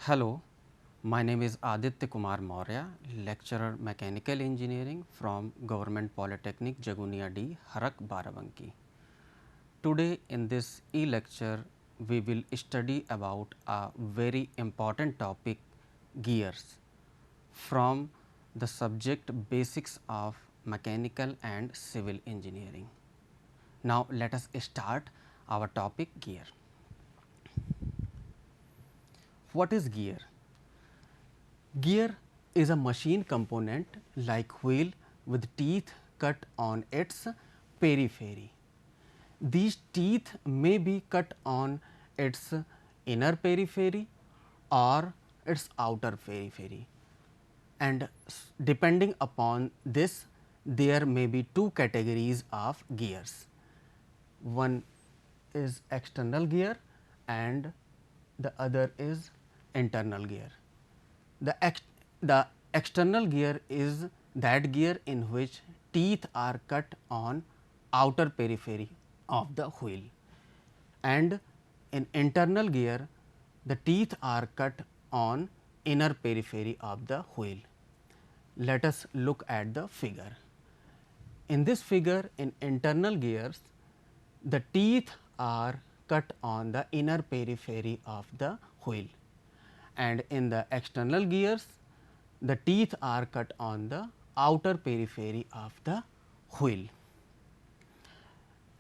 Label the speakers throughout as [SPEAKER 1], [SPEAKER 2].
[SPEAKER 1] Hello, my name is Aditay Kumar Maurya, lecturer mechanical engineering from Government Polytechnic Jagunia D, Harak Barabanki. Today in this e-lecture, we will study about a very important topic, gears, from the subject basics of mechanical and civil engineering. Now let us start our topic, gear. What is gear? Gear is a machine component like wheel with teeth cut on its periphery. These teeth may be cut on its inner periphery or its outer periphery, and depending upon this there may be two categories of gears. One is external gear and the other is internal gear. The external gear is that gear in which teeth are cut on outer periphery of the wheel, and in internal gear the teeth are cut on inner periphery of the wheel. Let us look at the figure. In this figure, in internal gears, the teeth are cut on the inner periphery of the wheel, and in the external gears the teeth are cut on the outer periphery of the wheel.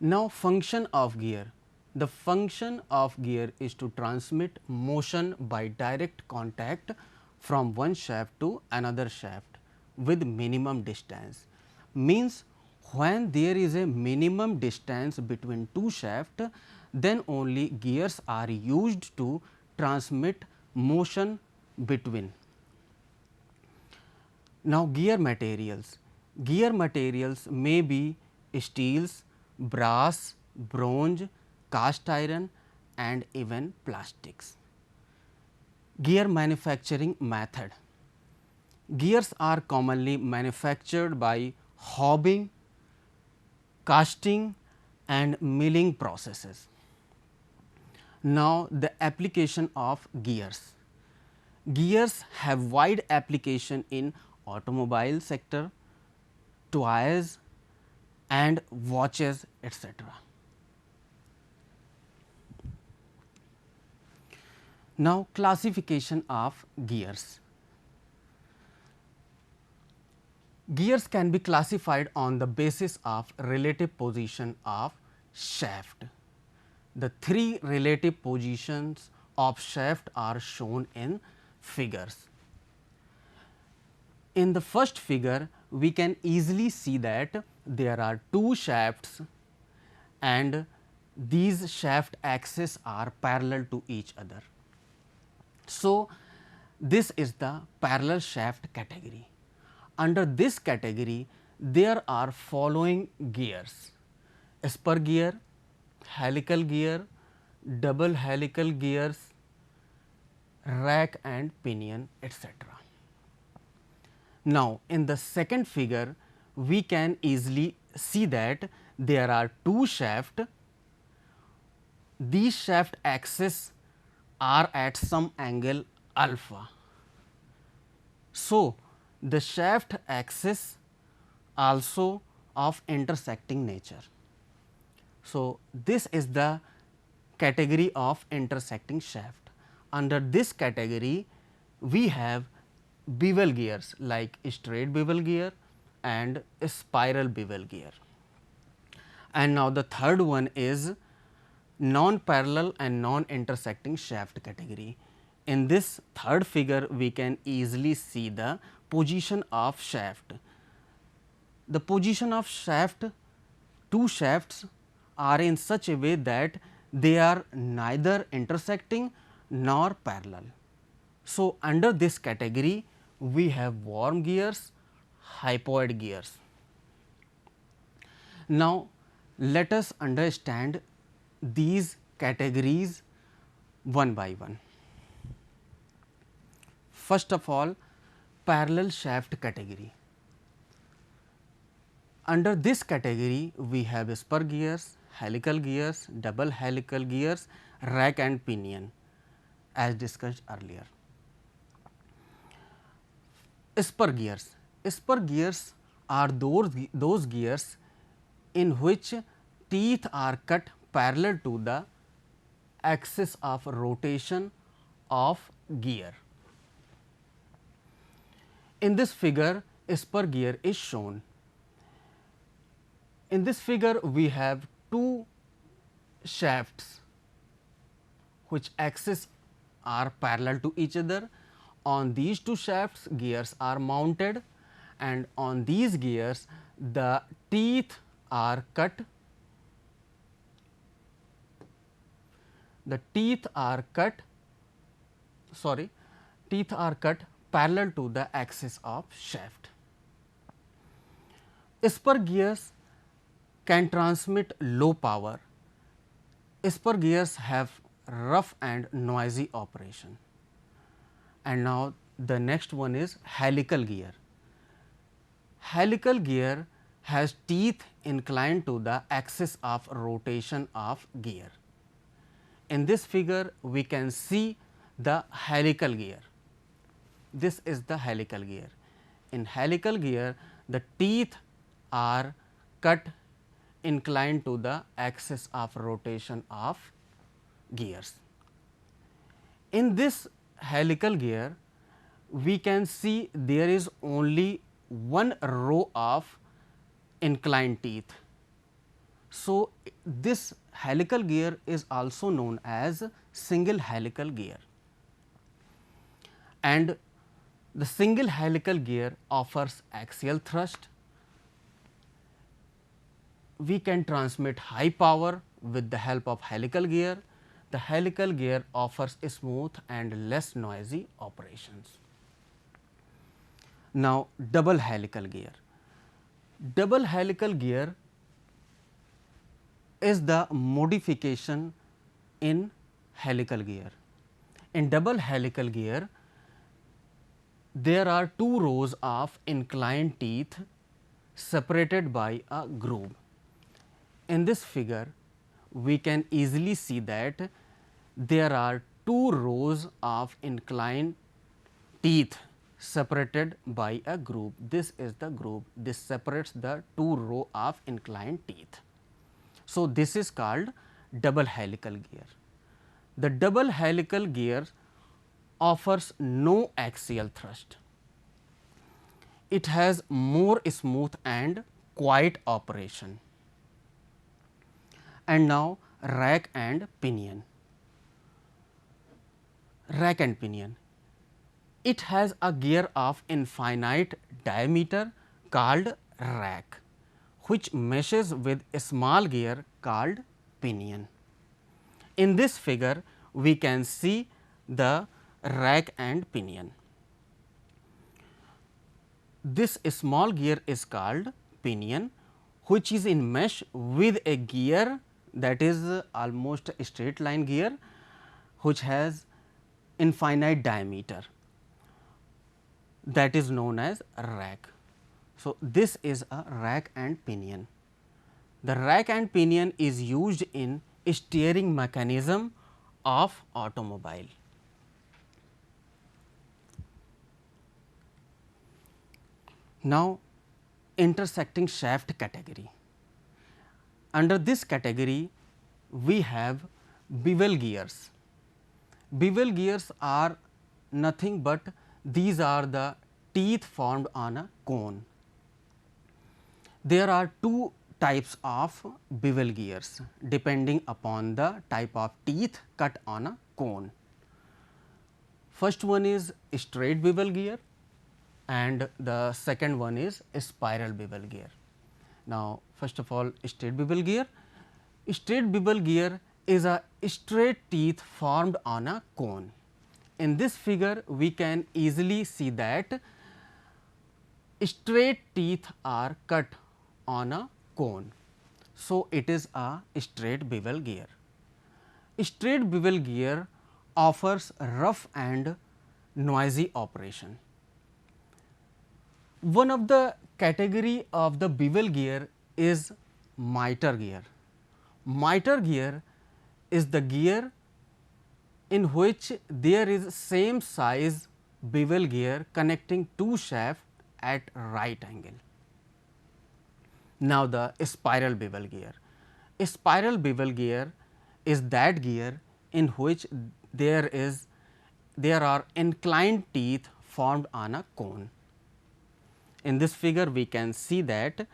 [SPEAKER 1] Now, function of gear. The function of gear is to transmit motion by direct contact from one shaft to another shaft with minimum distance. Means when there is a minimum distance between two shafts, then only gears are used to transmit motion between. Now, gear materials. Gear materials may be steels, brass, bronze, cast iron and even plastics. Gear manufacturing method. Gears are commonly manufactured by hobbing, casting and milling processes. Now, the application of gears. Gears have wide application in automobile sector, toys and watches, etc. Now, classification of gears. Gears can be classified on the basis of relative position of shaft. The three relative positions of shaft are shown in figures. In the first figure, we can easily see that there are two shafts and these shaft axes are parallel to each other. So, this is the parallel shaft category. Under this category, there are following gears: spur gear, helical gear, double helical gears, rack and pinion, etc. Now, in the second figure, we can easily see that there are two shafts. These shaft axes are at some angle alpha. So, the shaft axis also of intersecting nature. So, this is the category of intersecting shaft. Under this category, we have bevel gears like straight bevel gear and spiral bevel gear. And now, the third one is non-parallel and non-intersecting shaft category. In this third figure, we can easily see the position of shaft. The position of shaft, two shafts are in such a way that they are neither intersecting nor parallel. So, under this category, we have worm gears, hypoid gears. Now, let us understand these categories one by one. First of all, parallel shaft category. Under this category, we have spur gears, helical gears, double helical gears, rack and pinion as discussed earlier. Spur gears. Spur gears are those gears in which teeth are cut parallel to the axis of rotation of gear. In this figure, spur gear is shown. In this figure, we have two shafts which axes are parallel to each other. On these two shafts, gears are mounted, and on these gears the teeth are cut. Teeth are cut parallel to the axis of shaft. Spur gears can transmit low power. Spur gears have rough and noisy operation. And now the next one is helical gear. Helical gear has teeth inclined to the axis of rotation of gear. In this figure, we can see the helical gear. This is the helical gear. In helical gear, the teeth are cut inclined to the axis of rotation of gears. In this helical gear, we can see there is only one row of inclined teeth. So, this helical gear is also known as single helical gear, and the single helical gear offers axial thrust. We can transmit high power with the help of helical gear. The helical gear offers smooth and less noisy operations. Now, double helical gear. Double helical gear is the modification in helical gear. In double helical gear, there are two rows of inclined teeth separated by a groove. In this figure, we can easily see that there are two rows of inclined teeth separated by a groove. This is the groove. This separates the two rows of inclined teeth. So, this is called double helical gear. The double helical gear offers no axial thrust. It has more smooth and quiet operation. And now, rack and pinion. Rack and pinion. It has a gear of infinite diameter called rack, which meshes with a small gear called pinion. In this figure, we can see the rack and pinion. This small gear is called pinion, which is in mesh with a gear that is almost a straight line gear, which has infinite diameter, that is known as rack. So, this is a rack and pinion. The rack and pinion is used in steering mechanism of automobile. Now, intersecting shaft category. Under this category, we have bevel gears. Bevel gears are nothing but these are the teeth formed on a cone. There are two types of bevel gears depending upon the type of teeth cut on a cone. First one is straight bevel gear and the second one is spiral bevel gear. Now, first of all, straight bevel gear. Straight bevel gear is a straight teeth formed on a cone. In this figure, we can easily see that straight teeth are cut on a cone. So, it is a straight bevel gear. Straight bevel gear offers rough and noisy operation. One of the category of the bevel gear is miter gear. Miter gear is the gear in which there is same size bevel gear connecting two shafts at right angle. Now, the spiral bevel gear. A spiral bevel gear is that gear in which there are inclined teeth formed on a cone. In this figure, we can see that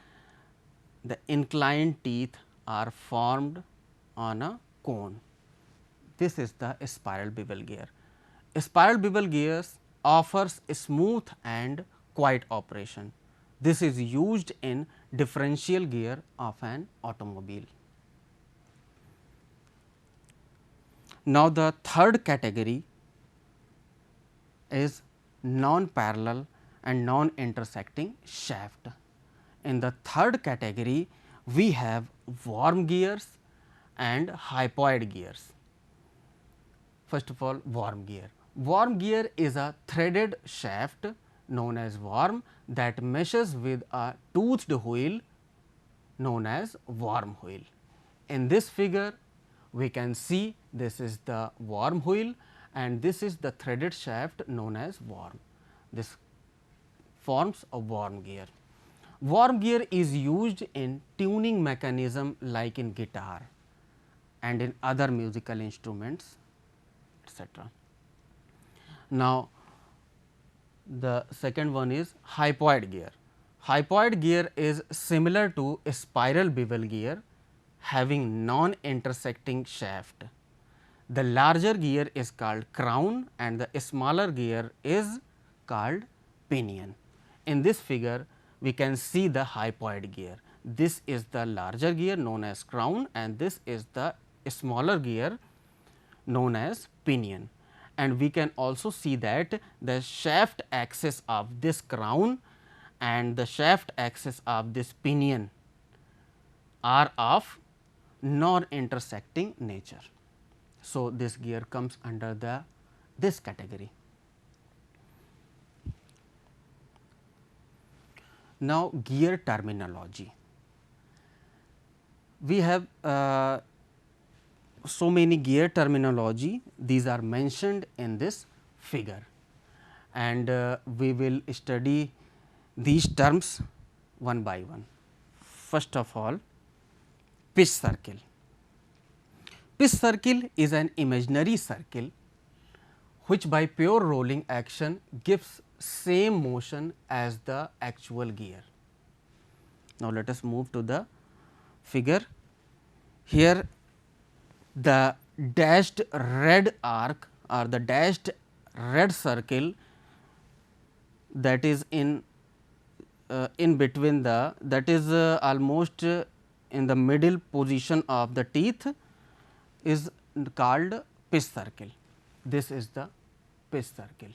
[SPEAKER 1] the inclined teeth are formed on a cone. This is the spiral bevel gear. Spiral bevel gears offers a smooth and quiet operation. This is used in differential gear of an automobile. Now, the third category is non-parallel and non-intersecting shaft. In the third category, we have worm gears and hypoid gears. First of all, worm gear. Worm gear is a threaded shaft known as worm that meshes with a toothed wheel known as worm wheel. In this figure, we can see this is the worm wheel and this is the threaded shaft known as worm. This forms a worm gear. Worm gear is used in tuning mechanism like in guitar and in other musical instruments, etc. Now, the second one is hypoid gear. Hypoid gear is similar to a spiral bevel gear having non-intersecting shaft. The larger gear is called crown and the smaller gear is called pinion. In this figure, we can see the hypoid gear. This is the larger gear known as crown and this is the smaller gear known as pinion. And we can also see that the shaft axis of this crown and the shaft axis of this pinion are of non-intersecting nature. So, this gear comes under this category. Now, gear terminology. We have so many gear terminology, these are mentioned in this figure and we will study these terms one by one. First of all, pitch circle. Pitch circle is an imaginary circle which by pure rolling action gives same motion as the actual gear. Now, let us move to the figure. Here the dashed red arc or the dashed red circle that is in between that is almost in the middle position of the teeth is called pitch circle. This is the pitch circle.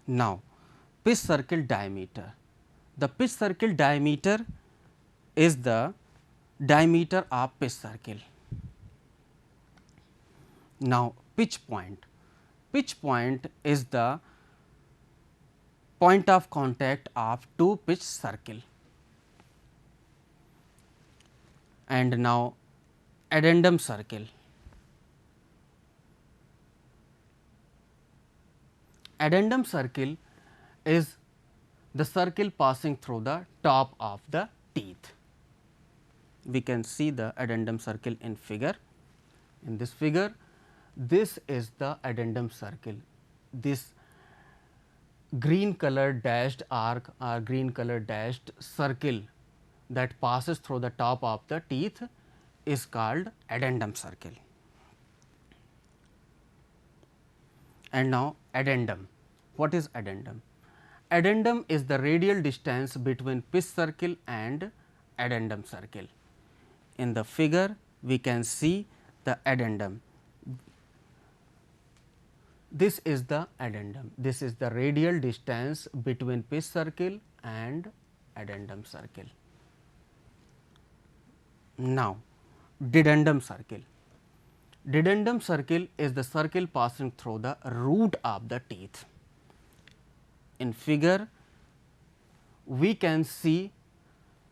[SPEAKER 1] Now, pitch circle diameter. The pitch circle diameter is the diameter of pitch circle. Now, pitch point. Pitch point is the point of contact of two pitch circle. And now, addendum circle. Addendum circle is the circle passing through the top of the teeth. We can see the addendum circle in figure. In this figure, this is the addendum circle. This green colored dashed arc or green colored dashed circle that passes through the top of the teeth is called addendum circle. And now, addendum. What is addendum? Addendum is the radial distance between pitch circle and addendum circle. In the figure, we can see the addendum. This is the addendum. This is the radial distance between pitch circle and addendum circle. Now, dedendum circle. Dedendum circle is the circle passing through the root of the teeth. In figure, we can see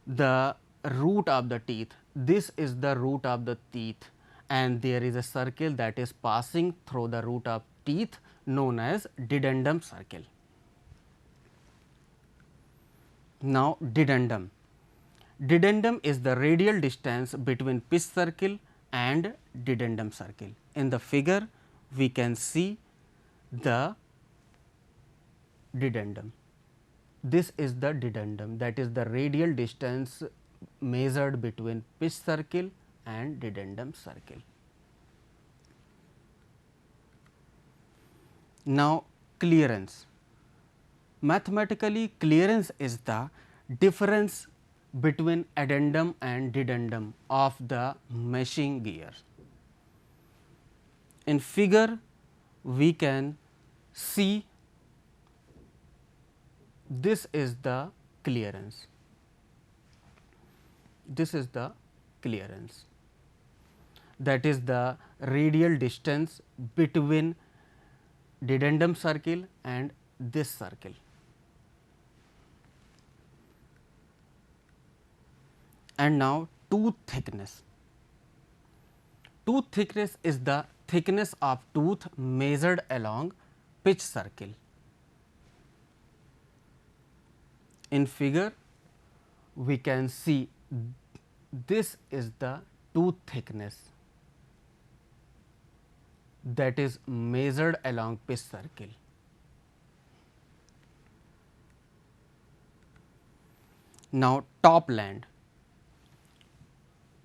[SPEAKER 1] the root of the teeth. This is the root of the teeth and there is a circle that is passing through the root of teeth known as dedendum circle. Now, dedendum. Dedendum is the radial distance between pitch circle and dedendum circle. In the figure, we can see the dedendum. This is the dedendum, that is the radial distance measured between pitch circle and dedendum circle. Now, clearance. Mathematically, clearance is the difference between addendum and dedendum of the meshing gear. In figure, we can see this is the clearance. This is the clearance, that is the radial distance between dedendum circle and this circle. And now, tooth thickness. Tooth thickness is the thickness of tooth measured along pitch circle. In figure, we can see this is the tooth thickness that is measured along pitch circle. Now, topland.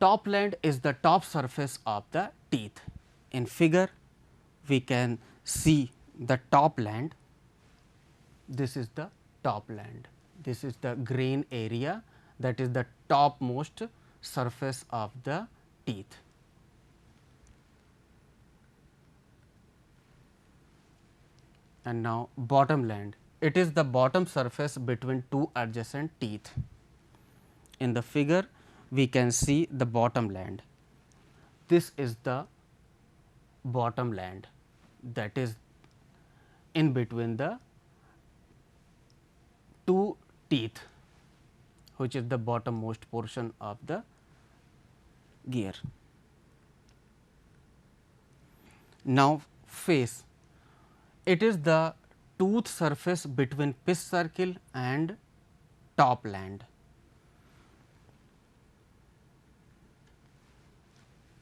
[SPEAKER 1] Topland is the top surface of the teeth. In figure, we can see the topland. This is the topland. This is the grain area, that is the topmost surface of the teeth. And now, bottomland. It is the bottom surface between two adjacent teeth. In the figure, we can see the bottomland. This is the bottomland, that is in between the two teeth, which is the bottommost portion of the gear. Now, face. It is the tooth surface between pitch circle and topland.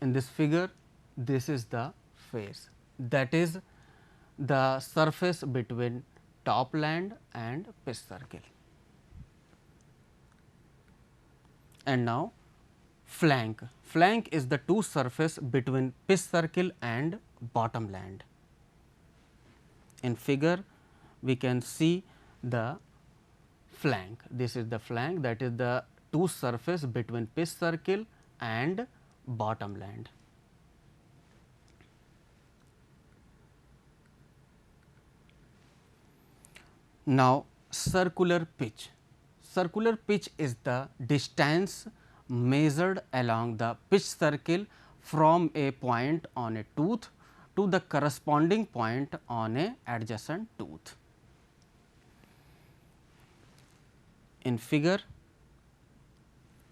[SPEAKER 1] In this figure, this is the face, that is the surface between topland and pitch circle. And now, flank. Flank is the tooth surface between pitch circle and bottomland. In figure, we can see the flank. This is the flank, that is the tooth surface between pitch circle and bottomland. Now, circular pitch. Circular pitch is the distance measured along the pitch circle from a point on a tooth to the corresponding point on a adjacent tooth. In figure,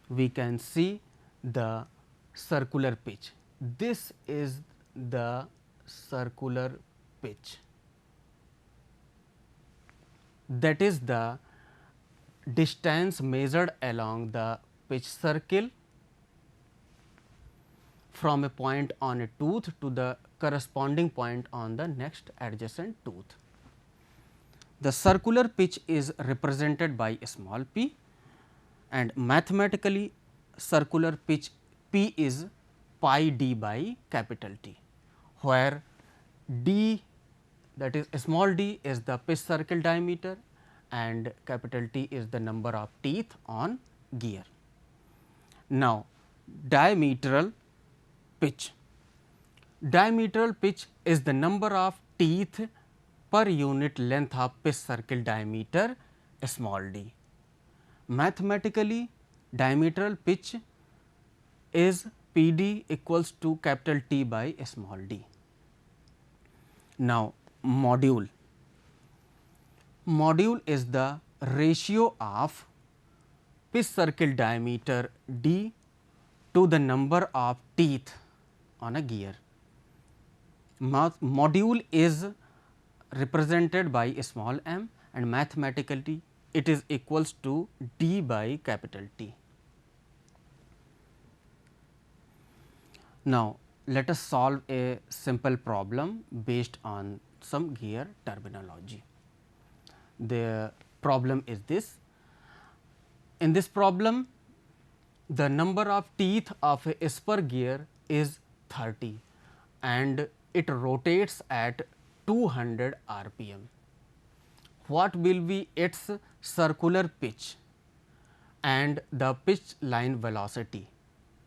[SPEAKER 1] we can see the circular pitch. This is the circular pitch, that is the distance measured along the pitch circle from a point on a tooth to the corresponding point on the next adjacent tooth. The circular pitch is represented by a small p, and mathematically circular pitch p is pi d by capital T, where d, that is small d, is the pitch circle diameter and capital T is the number of teeth on gear. Now, diametral pitch. Diametral pitch is the number of teeth per unit length of pitch circle diameter small d. Mathematically, diametral pitch is P d equals to capital T by small d. Now, module. Module is the ratio of pitch circle diameter d to the number of teeth on a gear. Module is represented by a small m, and mathematically it is equals to d by capital T. Now, let us solve a simple problem based on some gear terminology. The problem is this. In this problem, the number of teeth of a spur gear is 30 and it rotates at 200 rpm. What will be its circular pitch and the pitch line velocity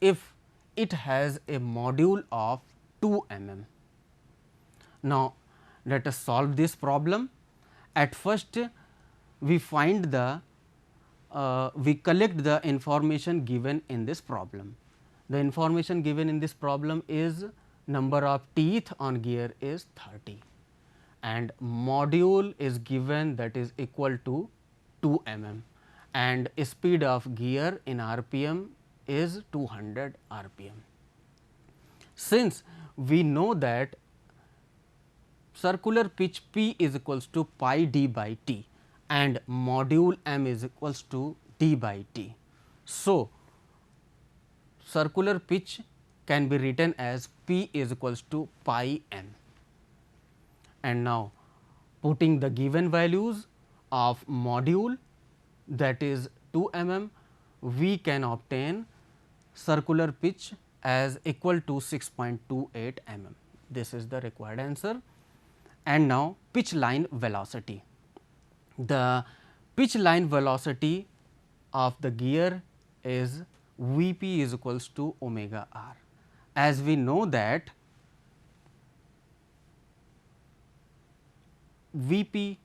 [SPEAKER 1] if it has a module of 2 mm. Now, let us solve this problem. At first, we find the we collect the information given in this problem. The information given in this problem is number of teeth on gear is 30 and module is given, that is equal to 2 mm, and speed of gear in rpm is 200 rpm. Since we know that circular pitch P is equals to pi d by T and module m is equals to d by T. So, circular pitch can be written as P is equals to pi m. And now, putting the given values of module, that is 2 mm, we can obtain circular pitch as equal to 6.28 mm. This is the required answer. And now, pitch line velocity. The pitch line velocity of the gear is V p is equals to omega r. As we know that V p,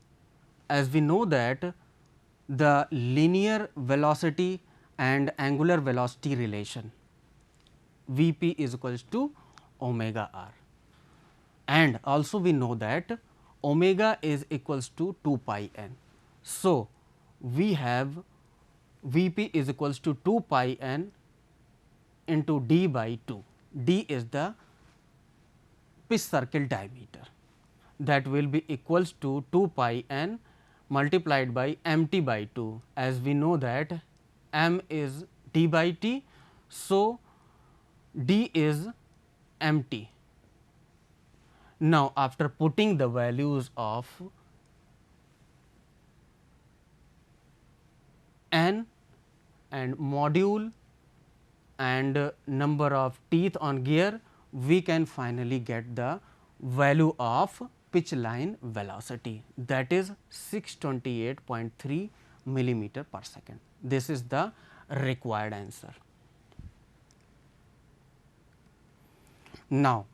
[SPEAKER 1] as we know that the linear velocity and angular velocity relation V p is equals to omega r, and also we know that omega is equals to 2 pi n. So, we have V p is equals to 2 pi n into d by 2. D is the pitch circle diameter, that will be equals to 2 pi n multiplied by m t by 2, as we know that m is d by t. So, d is m t. Now, after putting the values of n and module and number of teeth on gear, we can finally get the value of pitch line velocity, that is 628.3 millimeter per second. This is the required answer. Now,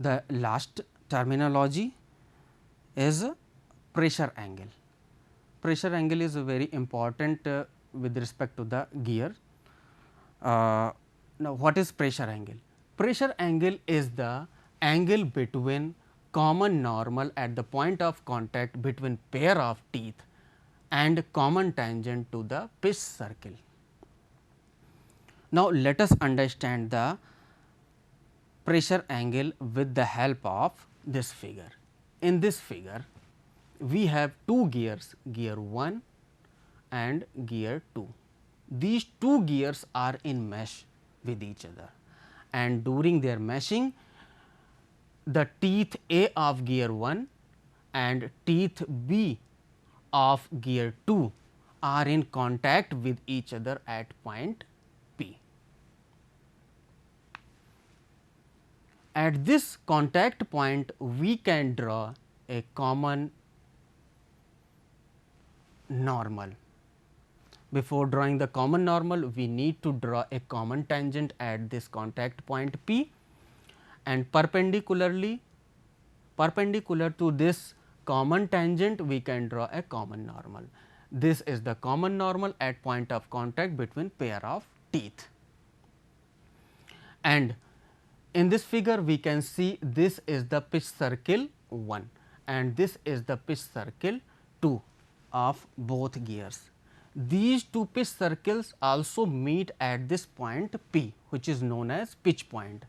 [SPEAKER 1] the last terminology is pressure angle. Pressure angle is very important with respect to the gear. Now, what is pressure angle? Pressure angle is the angle between common normal at the point of contact between pair of teeth and common tangent to the pitch circle. Now, let us understand the pressure angle with the help of this figure. In this figure, we have two gears, gear 1 and gear 2. These two gears are in mesh with each other, and during their meshing, the teeth A of gear 1 and teeth B of gear 2 are in contact with each other at point P. At this contact point, we can draw a common normal. Before drawing the common normal, we need to draw a common tangent at this contact point P, and perpendicular to this common tangent, we can draw a common normal. This is the common normal at point of contact between pair of teeth. And in this figure, we can see this is the pitch circle 1 and this is the pitch circle 2 of both gears. These two pitch circles also meet at this point P, which is known as pitch point.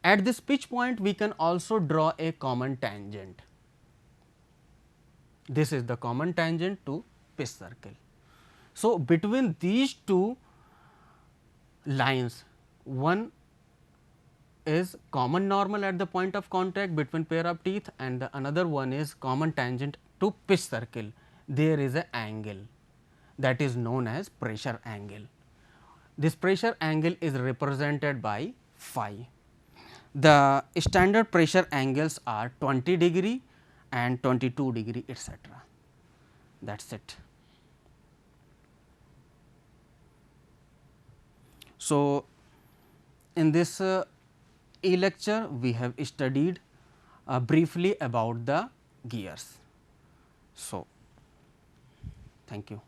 [SPEAKER 1] At this pitch point, we can also draw a common tangent. This is the common tangent to pitch circle. So, between these two lines, one is common normal at the point of contact between pair of teeth, and the another one is common tangent to pitch circle. There is an angle that is known as pressure angle. This pressure angle is represented by phi. The standard pressure angles are 20 degree and 22 degree, etc. That is it. So, in this e-lecture, we have studied briefly about the gears. So, thank you.